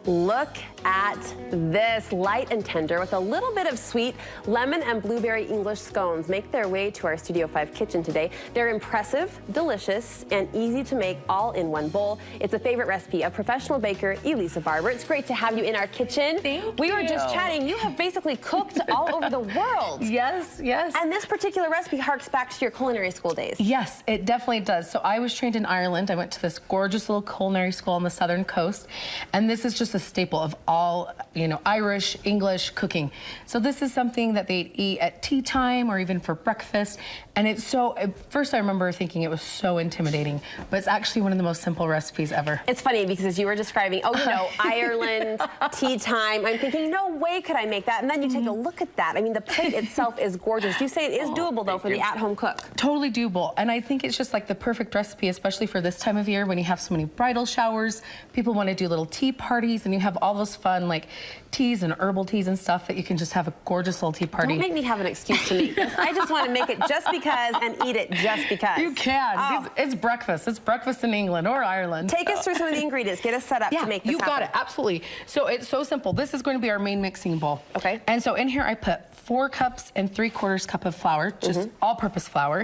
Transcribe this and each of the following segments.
Look at this, light and tender with a little bit of sweet. Lemon and blueberry English scones make their way to our Studio 5 kitchen today. They're impressive, delicious, and easy to make all in one bowl. It's a favorite recipe of professional baker Elisa Barber. It's great to have you in our kitchen. We were just chatting. You have basically cooked all over the world. Yes, yes. And this particular recipe harks back to your culinary school days. Yes, it definitely does. So I was trained in Ireland. I went to this gorgeous little culinary school on the southern coast, and this is just a staple of all, you know, Irish, English cooking. So this is something that they'd eat at tea time or even for breakfast. And it's so, at first I remember thinking it was so intimidating, but it's actually one of the most simple recipes ever. It's funny because as you were describing, oh, you know, Ireland, tea time, I'm thinking, no way could I make that. And then you take a look at that. I mean, the plate itself is gorgeous. You say it is doable, though, for the at-home cook. Totally doable. And I think it's just like the perfect recipe, especially for this time of year when you have so many bridal showers. People want to do little tea parties, and you have all those fun, like, teas and herbal teas and stuff that you can just have a gorgeous little tea party. Don't make me have an excuse to make this. I just want to make it just because and eat it just because. You can. Oh. It's breakfast. It's breakfast in England or Ireland. Take us through some of the ingredients. Get us set up to make this happen. You got it. Absolutely. So it's so simple. This is going to be our main mixing bowl. Okay. And so in here I put 4 cups and 3/4 cup of flour, just all-purpose flour.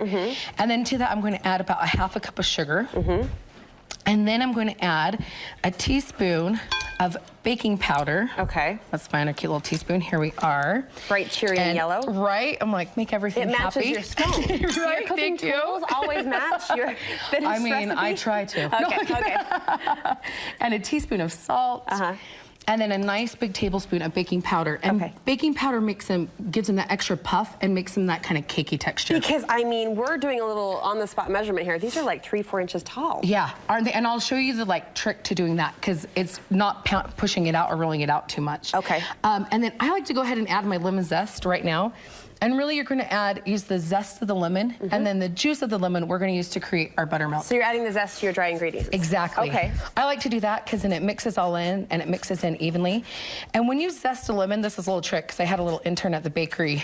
And then to that I'm going to add about 1/2 cup of sugar. And then I'm going to add a teaspoon of baking powder. Okay. Let's find a cute little teaspoon. Here we are. Bright, cheery, and yellow. Right. I'm like, make everything happy. It matches your scones. Right, your cooking tools always match your finished recipe. I try to. Okay, okay. And a teaspoon of salt. And then a nice big tablespoon of baking powder. And baking powder gives them that extra puff and makes them that kind of cakey texture. Because, I mean, we're doing a little on-the-spot measurement here. These are like 3-4 inches tall. Yeah, aren't they? And I'll show you the trick to doing that because it's not pushing it out or rolling it out too much. Okay. And then I like to go ahead and add my lemon zest right now. And really you're going to use the zest of the lemon, and then the juice of the lemon we're going to use to create our buttermilk. So you're adding the zest to your dry ingredients. Exactly. Okay. I like to do that because then it mixes all in, and it mixes in evenly. And when you zest a lemon, this is a little trick, because I had a little intern at the bakery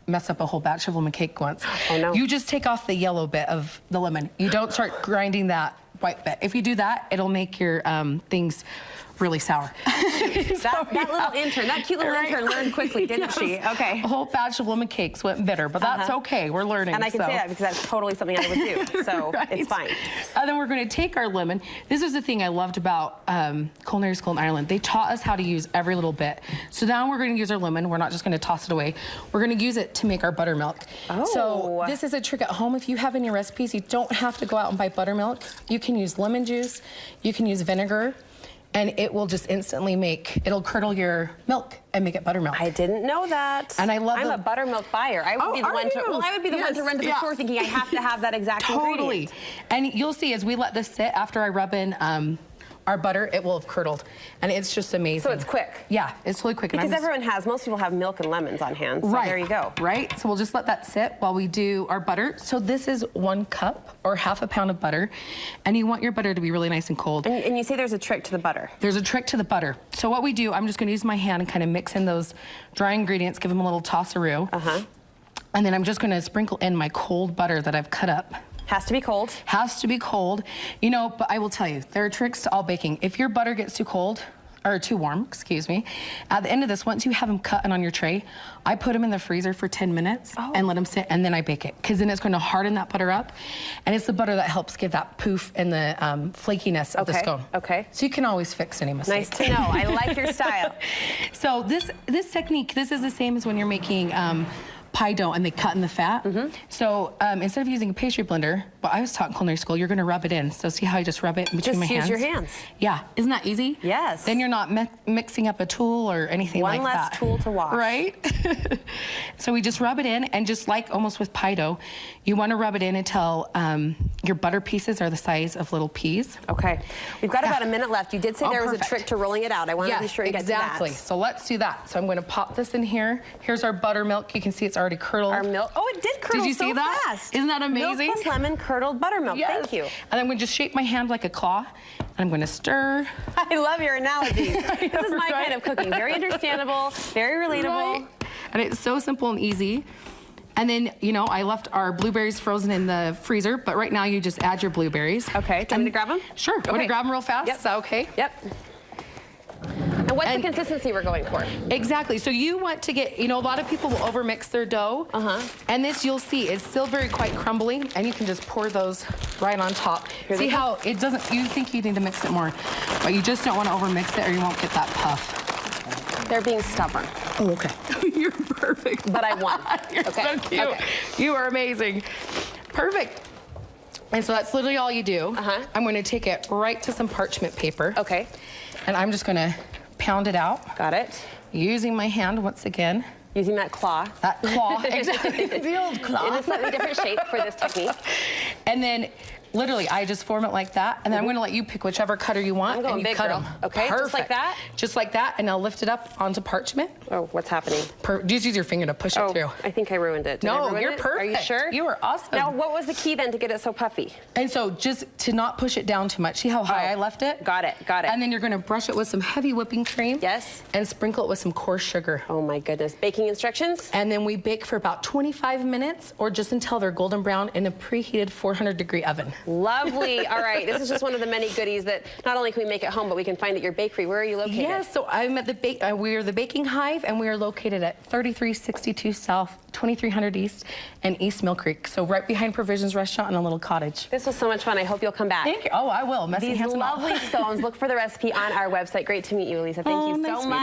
mess up a whole batch of lemon cake once. Oh, no. You just take off the yellow bit of the lemon. You don't start grinding that white bit. If you do that, it'll make your things really sour. That little intern, that cute little intern learned quickly, didn't she? Okay. A whole batch of lemon cakes went bitter, but that's okay. We're learning. And I can say that because that's totally something I would do. So it's fine. And then we're going to take our lemon. This is the thing I loved about culinary school in Ireland. They taught us how to use every little bit. So now we're going to use our lemon. We're not just going to toss it away. We're going to use it to make our buttermilk. Oh. So this is a trick at home. If you have in your recipes, you don't have to go out and buy buttermilk. You can use lemon juice. You can use vinegar. And it will just instantly it'll curdle your milk and make it buttermilk. I didn't know that. And I'm a buttermilk buyer. I would be the one to, well, I would be the one to run to the store thinking I have to have that exact ingredient. And you'll see as we let this sit after I rub in our butter, it will have curdled. And it's just amazing. So it's quick. Yeah, it's really quick. Because most people have milk and lemons on hand. So there you go. Right, so we'll just let that sit while we do our butter. So this is 1 cup or 1/2 pound of butter. And you want your butter to be really nice and cold. And you say there's a trick to the butter. There's a trick to the butter. So what we do, I'm just gonna use my hand and kind of mix in those dry ingredients, give them a little toss-a-roo. And then I'm just gonna sprinkle in my cold butter that I've cut up. Has to be cold. Has to be cold. You know, but I will tell you, there are tricks to all baking. If your butter gets too cold, or too warm, excuse me, at the end of this, once you have them cut and on your tray, I put them in the freezer for 10 minutes and let them sit, and then I bake it, because then it's going to harden that butter up, and it's the butter that helps give that poof and the flakiness of the scone. Okay. So you can always fix any mistake. Nice to know. I like your style. So this technique, this is the same as when you're making pie dough and they cut in the fat. So instead of using a pastry blender, well, I was taught in culinary school, you're gonna rub it in. So see how I just rub it between my hands? Just use your hands. Yeah, isn't that easy? Yes. Then you're not mixing up a tool or anything like that. One less tool to wash. Right? So we just rub it in, and just like almost with pie dough, you wanna rub it in until your butter pieces are the size of little peas. Okay. We've got about a minute left. You did say there was a trick to rolling it out. I want to be sure you get to that. Exactly. So let's do that. So I'm gonna pop this in here. Here's our buttermilk. You can see it's already curdled. Our milk. Oh, it did curdle. Did you see that? Fast. Isn't that amazing? Milk plus lemon curdled buttermilk. Yes. Thank you. And I'm going to just shape my hand like a claw, and I'm going to stir. I love your analogies. This is my kind of cooking. Very understandable, very relatable. And it's so simple and easy. And then, you know, I left our blueberries frozen in the freezer, but right now you just add your blueberries. Okay. Do you want me to grab them? Sure. Okay. Want to grab them real fast? Yep. Is that okay? Yep. And what's the consistency we're going for? Exactly. So you want to get, you know, a lot of people will overmix their dough. And this, you'll see, it's still very quite crumbly, and you can just pour those right on top. See how it doesn't, you think you need to mix it more, but you just don't want to overmix it or you won't get that puff. They're being stubborn. Oh, okay. You're perfect. But I won. You're so cute. Okay. You are amazing. Perfect. And so that's literally all you do. I'm going to take it right to some parchment paper. Okay. And I'm just going to pound it out. Got it. Using my hand once again. Using that claw. That claw, exactly. The old claw. In a slightly different shape for this technique. And then, literally, I just form it like that, and then I'm going to let you pick whichever cutter you want. I'm going and you big, cut girl. them. Okay, Perfect. just like that? Just like that, and I'll lift it up onto parchment. Oh, what's happening? Just use your finger to push it through. I think I ruined it. Did I ruin you're it? perfect. Are you sure? You are awesome. Now, what was the key then to get it so puffy? And so just to not push it down too much. See how high I left it? Got it, got it. And then you're going to brush it with some heavy whipping cream. Yes. And sprinkle it with some coarse sugar. Oh my goodness. Baking instructions? And then we bake for about 25 minutes or just until they're golden brown in a preheated 400-degree oven. Lovely. All right. This is just one of the many goodies that not only can we make at home, but we can find at your bakery. Where are you located? Yes, so I'm at the we're the Baking Hive, and we are located at 3362 South, 2300 East, and East Mill Creek. So right behind Provisions Restaurant in a little cottage. This was so much fun. I hope you'll come back. Thank you. Oh, I will. Messy, These handsome, lovely scones. Look for the recipe on our website. Great to meet you, Elisa. Thank you so much.